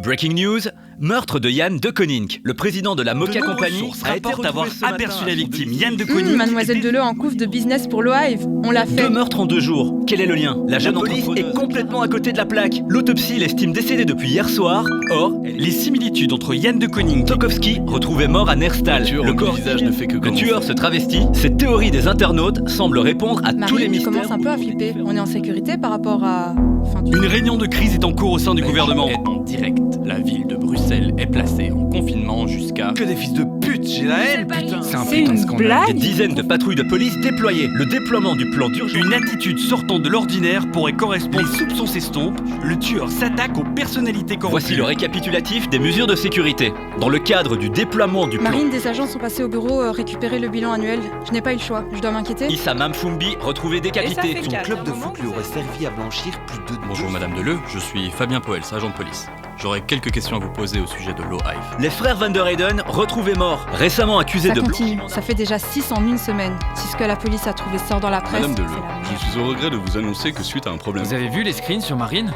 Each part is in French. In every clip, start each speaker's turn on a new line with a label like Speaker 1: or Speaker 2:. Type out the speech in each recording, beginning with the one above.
Speaker 1: Breaking news, meurtre de Yann De Koninck. Le président de la Moka Company a été
Speaker 2: avoir aperçu la victime, Yann De
Speaker 3: Mmh,
Speaker 2: Koninck.
Speaker 3: Mademoiselle Deleu en couvre de business pour l'Ohive. On l'a fait.
Speaker 1: 2 meurtres en 2 jours. Quel est le lien? La jeune police est complètement à côté de la plaque. L'autopsie l'estime décédée depuis hier soir. Or,
Speaker 2: Les similitudes entre Yann De Koninck
Speaker 1: Tokowski, retrouvé mort à Nerstal.
Speaker 4: Le corps visage ne fait que
Speaker 1: Le
Speaker 4: commencer.
Speaker 1: tueur se travestit. Cette théorie des internautes semble répondre à tous les
Speaker 3: Marine
Speaker 1: mystères.
Speaker 3: commence un peu à flipper. On est en sécurité par rapport à...
Speaker 2: Une réunion de crise est en cours au sein du gouvernement.
Speaker 4: Est en direct. La ville de Bruxelles est placée en confinement jusqu'à...
Speaker 2: Que des fils de pute, j'ai la haine, putain.
Speaker 4: C'est un
Speaker 3: C'est
Speaker 4: putain de
Speaker 3: une
Speaker 4: scandale.
Speaker 3: blague.
Speaker 1: Des dizaines de patrouilles de police déployées. Le déploiement du plan d'urgence.
Speaker 2: Une attitude sortant de l'ordinaire pourrait correspondre. Les soupçons s'estompent. Le tueur s'attaque aux personnalités corrompues.
Speaker 1: Voici le récapitulatif des mesures de sécurité. Dans le cadre du déploiement du plan,
Speaker 3: Marine, des agents sont passés au bureau récupérer le bilan annuel. Je n'ai pas eu le choix. Je dois m'inquiéter.
Speaker 1: Issa Mamfumbi, retrouvé décapité.
Speaker 5: Son club de foot lui aurait servi à blanchir plus de...
Speaker 4: Bonjour Madame Deleu, je suis Fabien Poels, agent de police. J'aurais quelques questions à vous poser au sujet de l'Ohive.
Speaker 1: Les frères Van der Heyden, retrouvés morts, récemment accusés
Speaker 3: Ça
Speaker 1: de
Speaker 3: continue.
Speaker 1: blanchiment.
Speaker 3: Ça fait déjà 6 en une semaine. Si ce que la police a trouvé sort dans la presse...
Speaker 6: Madame Deleu,
Speaker 3: c'est la
Speaker 6: je
Speaker 3: merde.
Speaker 6: suis au regret de vous annoncer que suite à un problème...
Speaker 7: Vous avez vu les screens sur Marine?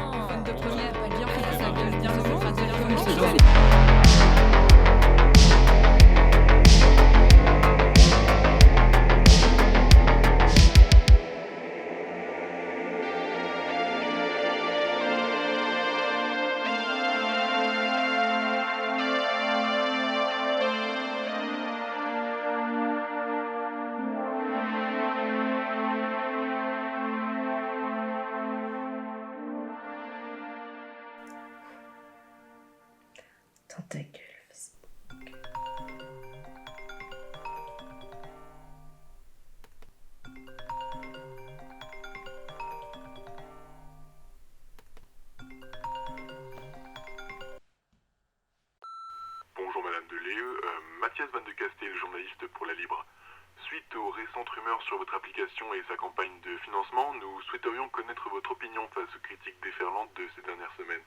Speaker 8: Dans ta gueule,
Speaker 9: Bonjour Madame Deleu, Mathias Van de Castel, journaliste pour La Libre. Suite aux récentes rumeurs sur votre application et sa campagne de financement, nous souhaiterions connaître votre opinion face aux critiques déferlantes de ces dernières semaines.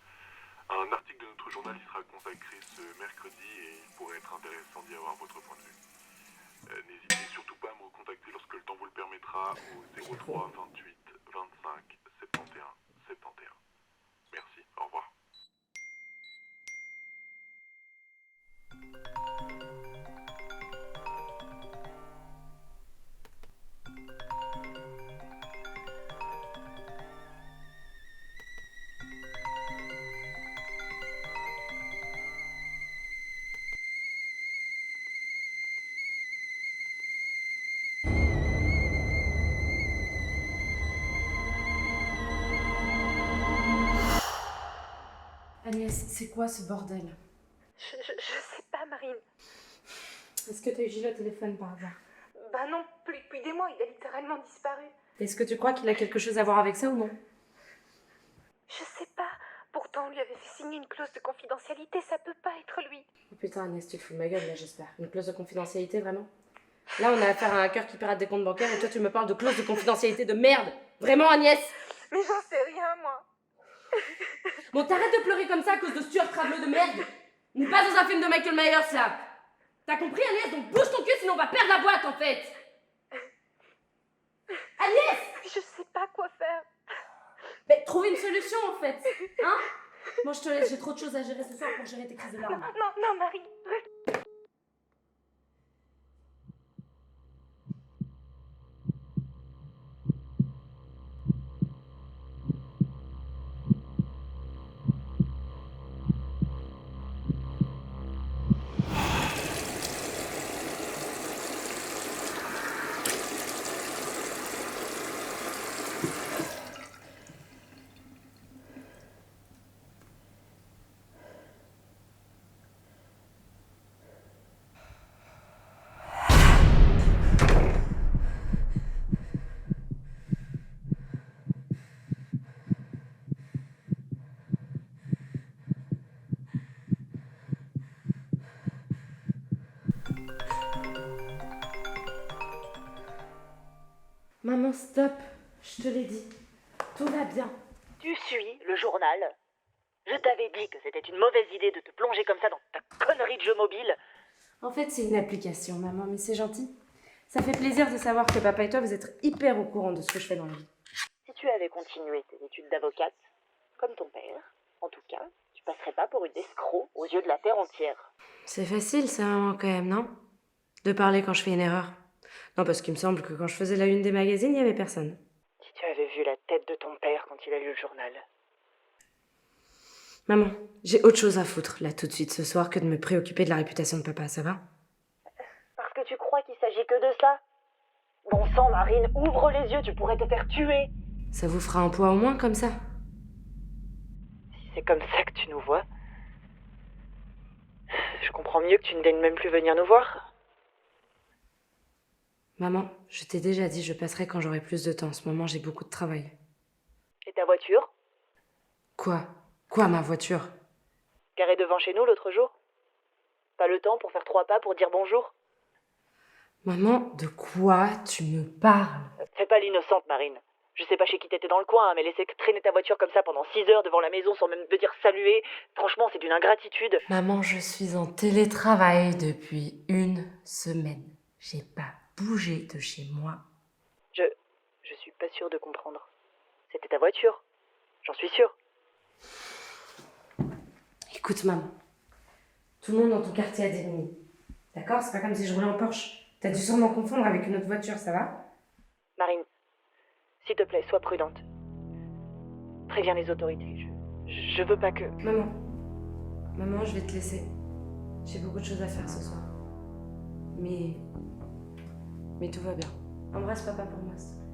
Speaker 9: Un article de notre journal y sera consacré ce mercredi et il pourrait être intéressant d'y avoir votre point de vue. N'hésitez surtout pas à me recontacter lorsque le temps vous le permettra au 03 28 25 71 71. Merci, au revoir.
Speaker 8: Agnès, c'est quoi ce bordel?
Speaker 10: Je sais pas, Marine.
Speaker 8: Est-ce que t'as eu Gilles au téléphone par hasard?
Speaker 10: Bah non, plus depuis des mois, il a littéralement disparu.
Speaker 8: Est-ce que tu crois qu'il a quelque chose à voir avec ça ou non?
Speaker 10: Je sais pas. Pourtant, on lui avait fait signer une clause de confidentialité, ça peut pas être lui.
Speaker 8: Oh putain Agnès, tu te fous de ma gueule là j'espère. Une clause de confidentialité vraiment? Là on a affaire à un hacker qui pirate des comptes bancaires et toi tu me parles de clause de confidentialité de merde! Vraiment Agnès?
Speaker 10: Mais j'en sais rien, moi.
Speaker 8: Bon t'arrêtes de pleurer comme ça à cause de Stuart Travelot de merde! On n'est pas dans un film de Michael Myers là! T'as compris Agnès? Donc bouge ton cul sinon on va perdre la boîte en fait! Agnès!
Speaker 10: Je sais pas quoi faire.
Speaker 8: Mais trouve une solution en fait! Hein? Moi je te laisse, j'ai trop de choses à gérer ce soir pour gérer tes crises de
Speaker 10: Non,
Speaker 8: larmes.
Speaker 10: non, Marie.
Speaker 8: Maman, stop. Je te l'ai dit. Tout va bien.
Speaker 11: Tu suis le journal. Je t'avais dit que c'était une mauvaise idée de te plonger comme ça dans ta connerie de jeu mobile.
Speaker 8: En fait, c'est une application, maman, mais c'est gentil. Ça fait plaisir de savoir que papa et toi, vous êtes hyper au courant de ce que je fais dans la vie.
Speaker 11: Si tu avais continué tes études d'avocate, comme ton père, en tout cas, tu passerais pas pour une escroc aux yeux de la terre entière.
Speaker 8: C'est facile, ça, maman, quand même, non? De parler quand je fais une erreur. Non, parce qu'il me semble que quand je faisais la une des magazines, il y avait personne.
Speaker 11: Si tu avais vu la tête de ton père quand il a lu le journal.
Speaker 8: Maman, j'ai autre chose à foutre, là, tout de suite, ce soir, que de me préoccuper de la réputation de papa, ça va?
Speaker 11: Parce que tu crois qu'il s'agit que de ça? Bon sang, Marine, ouvre les yeux, tu pourrais te faire tuer.
Speaker 8: Ça vous fera un poids au moins, comme ça?
Speaker 11: Si c'est comme ça que tu nous vois, je comprends mieux que tu ne daignes même plus venir nous voir.
Speaker 8: Maman, je t'ai déjà dit, je passerai quand j'aurai plus de temps. En ce moment, j'ai beaucoup de travail.
Speaker 11: Et ta voiture?
Speaker 8: Quoi? Quoi, ma voiture?
Speaker 11: Garée devant chez nous l'autre jour? Pas le temps pour faire 3 pas pour dire bonjour?
Speaker 8: Maman, de quoi tu me parles?
Speaker 11: Fais pas l'innocente, Marine. Je sais pas chez qui t'étais dans le coin, mais laisser traîner ta voiture comme ça pendant 6 heures devant la maison sans même me dire saluer, franchement, c'est d'une ingratitude.
Speaker 8: Maman, je suis en télétravail depuis 1 semaine. J'ai pas bougé de chez moi.
Speaker 11: Je suis pas sûre de comprendre. C'était ta voiture. J'en suis sûre.
Speaker 8: Écoute, maman. Tout le monde dans ton quartier a des limites. D'accord? C'est pas comme si je roulais en Porsche. T'as dû sûrement confondre avec une autre voiture, ça va?
Speaker 11: Marine, s'il te plaît, sois prudente. Préviens les autorités. Je veux pas que...
Speaker 8: Maman, je vais te laisser. J'ai beaucoup de choses à faire ce soir. Mais tout va bien. Embrasse papa pour moi, s'il te plaît.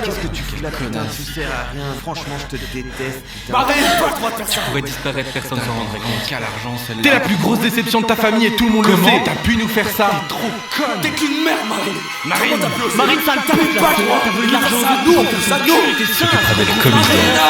Speaker 5: Qu'est-ce que tu fais là, putain? Tu sers à rien. Franchement, je te déteste, putain.
Speaker 4: Tu pourrais disparaître, personne s'en rendrait compte.
Speaker 2: Quel argent celle-là.
Speaker 7: T'es la plus grosse déception de ta famille et tout le monde le sait. T'as pu nous faire ça?
Speaker 2: T'es trop conne.
Speaker 7: T'es qu'une merde, Marine.
Speaker 2: Marine,
Speaker 7: Marine, ça ne pue pas, toi. T'as voulu de l'argent, nous, on fait ça, nous.
Speaker 2: t'es sûr.
Speaker 4: Avec le comédien.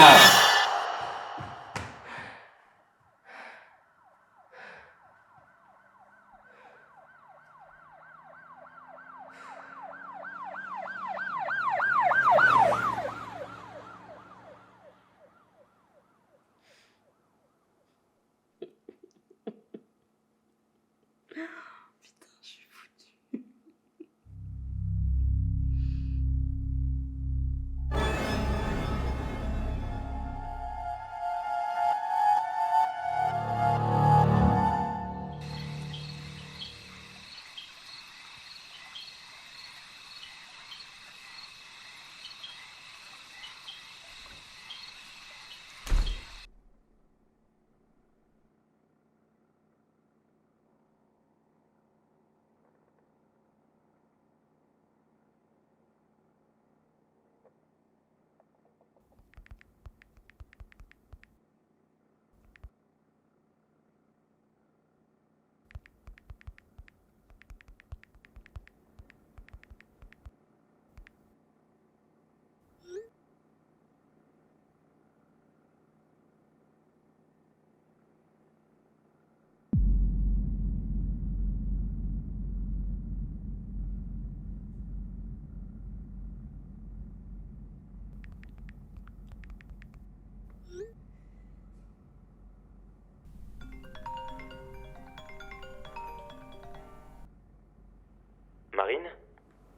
Speaker 12: Marine?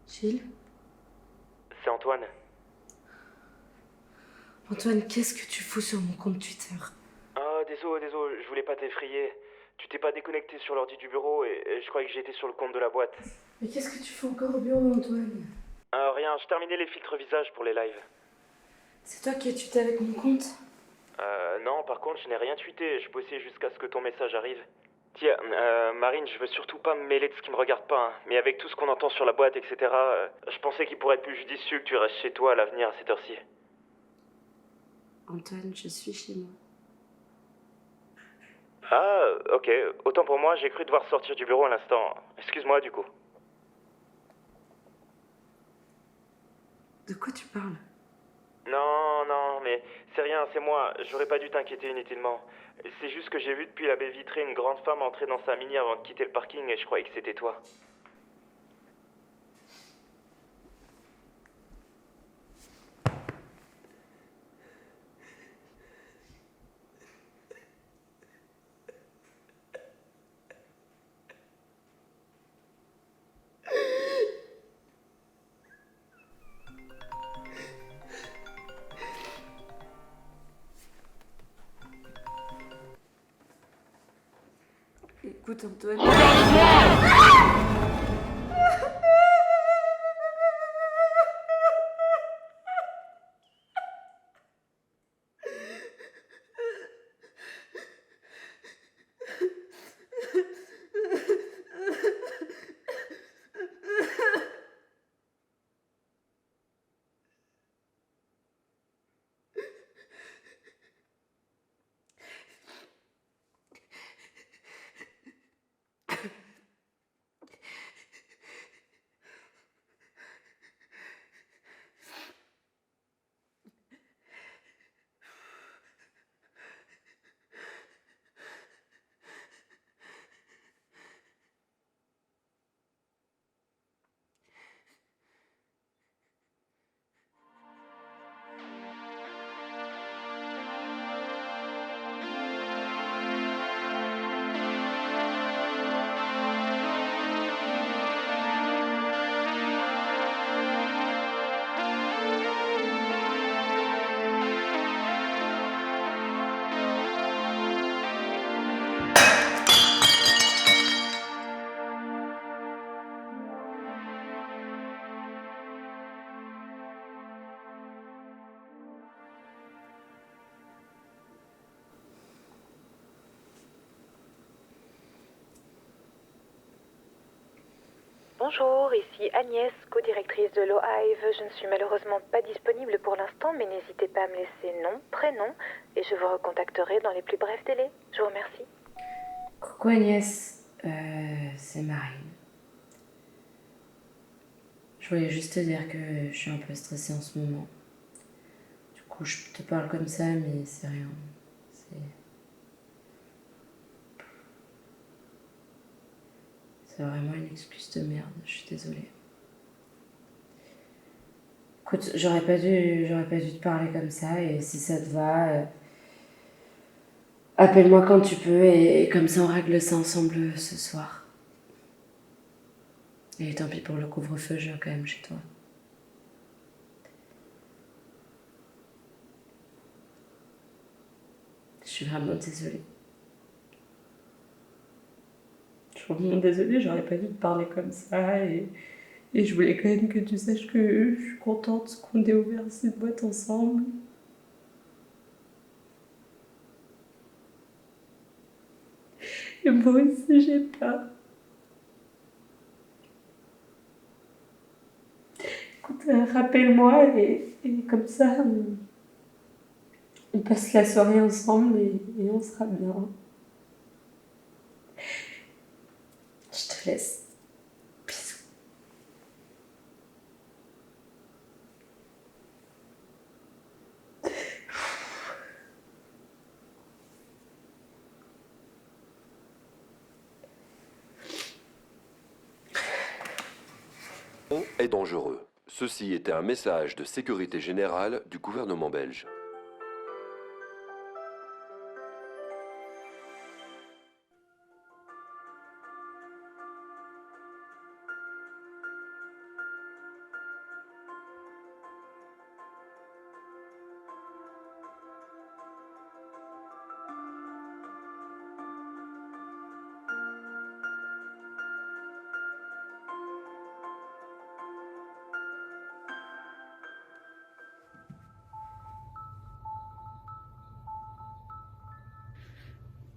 Speaker 8: Gilles?
Speaker 12: C'est Antoine.
Speaker 8: Antoine, qu'est-ce que tu fous sur mon compte Twitter?
Speaker 12: Ah, désolé, je voulais pas t'effrayer. Tu t'es pas déconnecté sur l'ordi du bureau et je croyais que j'étais sur le compte de la boîte.
Speaker 8: Mais qu'est-ce que tu fais encore au bureau, Antoine?
Speaker 12: Rien, je terminais les filtres visage pour les lives.
Speaker 8: C'est toi qui as tweeté avec mon compte?
Speaker 12: Non, par contre, je n'ai rien tweeté. Je bossais jusqu'à ce que ton message arrive. Tiens, Marine, je veux surtout pas me mêler de ce qui me regarde pas, hein. Mais avec tout ce qu'on entend sur la boîte, etc., je pensais qu'il pourrait être plus judicieux que tu restes chez toi à l'avenir à cette heure-ci.
Speaker 8: Antoine, je suis chez moi.
Speaker 12: Ah, ok. Autant pour moi, j'ai cru devoir sortir du bureau à l'instant. Excuse-moi, du coup.
Speaker 13: quoi tu parles?
Speaker 12: Non, mais c'est rien, c'est moi. J'aurais pas dû t'inquiéter inutilement. C'est juste que j'ai vu depuis la baie vitrée une grande femme entrer dans sa mini avant de quitter le parking et je croyais que c'était toi.
Speaker 13: Écoute, Antoine...
Speaker 10: Bonjour, ici Agnès, co-directrice de l'OHIVE. Je ne suis malheureusement pas disponible pour l'instant, mais n'hésitez pas à me laisser nom, prénom, et je vous recontacterai dans les plus brefs délais. Je vous remercie.
Speaker 13: Coucou Agnès, c'est Marine. Je voulais juste te dire que je suis un peu stressée en ce moment. Du coup, je te parle comme ça, mais c'est rien. C'est vraiment une excuse de merde, je suis désolée. Écoute, j'aurais pas dû te parler comme ça, et si ça te va, appelle-moi quand tu peux, et comme ça on règle ça ensemble ce soir. Et tant pis pour le couvre-feu, je viens quand même chez toi. Je suis vraiment désolée. Je suis vraiment désolée, j'aurais pas dû te parler comme ça, et je voulais quand même que tu saches que je suis contente qu'on ait ouvert cette boîte ensemble. Et moi aussi j'ai peur. Écoute, rappelle-moi, et comme ça on passe la soirée ensemble, et on sera bien. Je te laisse. Bisous.
Speaker 14: Est dangereux. Ceci était un message de sécurité générale du gouvernement belge.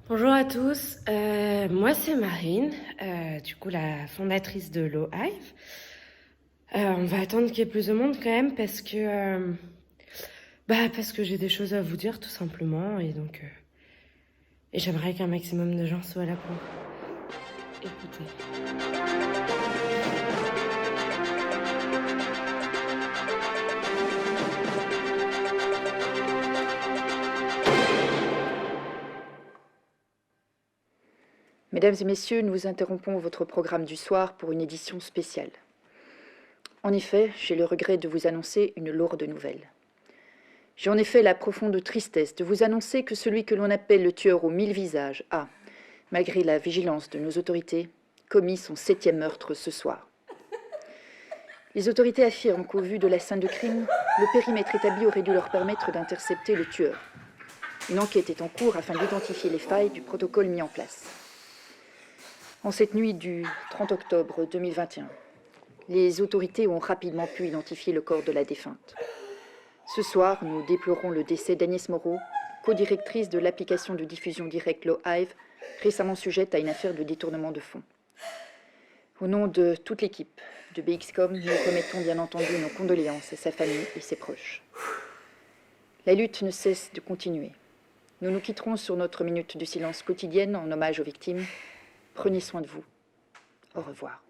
Speaker 13: Bonjour à tous, moi c'est Marine, du coup la fondatrice de l'OHIVE. On va attendre qu'il y ait plus de monde quand même parce que j'ai des choses à vous dire tout simplement, et donc et j'aimerais qu'un maximum de gens soient là pour écouter.
Speaker 15: Mesdames et messieurs, nous interrompons votre programme du soir pour une édition spéciale. En effet, j'ai le regret de vous annoncer une lourde nouvelle. J'ai en effet la profonde tristesse de vous annoncer que celui que l'on appelle le tueur aux 1000 visages a, malgré la vigilance de nos autorités, commis son 7e meurtre ce soir. Les autorités affirment qu'au vu de la scène de crime, le périmètre établi aurait dû leur permettre d'intercepter le tueur. Une enquête est en cours afin d'identifier les failles du protocole mis en place. En cette nuit du 30 octobre 2021, les autorités ont rapidement pu identifier le corps de la défunte. Ce soir, nous déplorons le décès d'Agnès Moreau, co-directrice de l'application de diffusion directe LoHive, récemment sujette à une affaire de détournement de fonds. Au nom de toute l'équipe de BXCOM, nous remettons bien entendu nos condoléances à sa famille et ses proches. La lutte ne cesse de continuer. Nous nous quitterons sur notre minute de silence quotidienne en hommage aux victimes. Prenez soin de vous. Au revoir.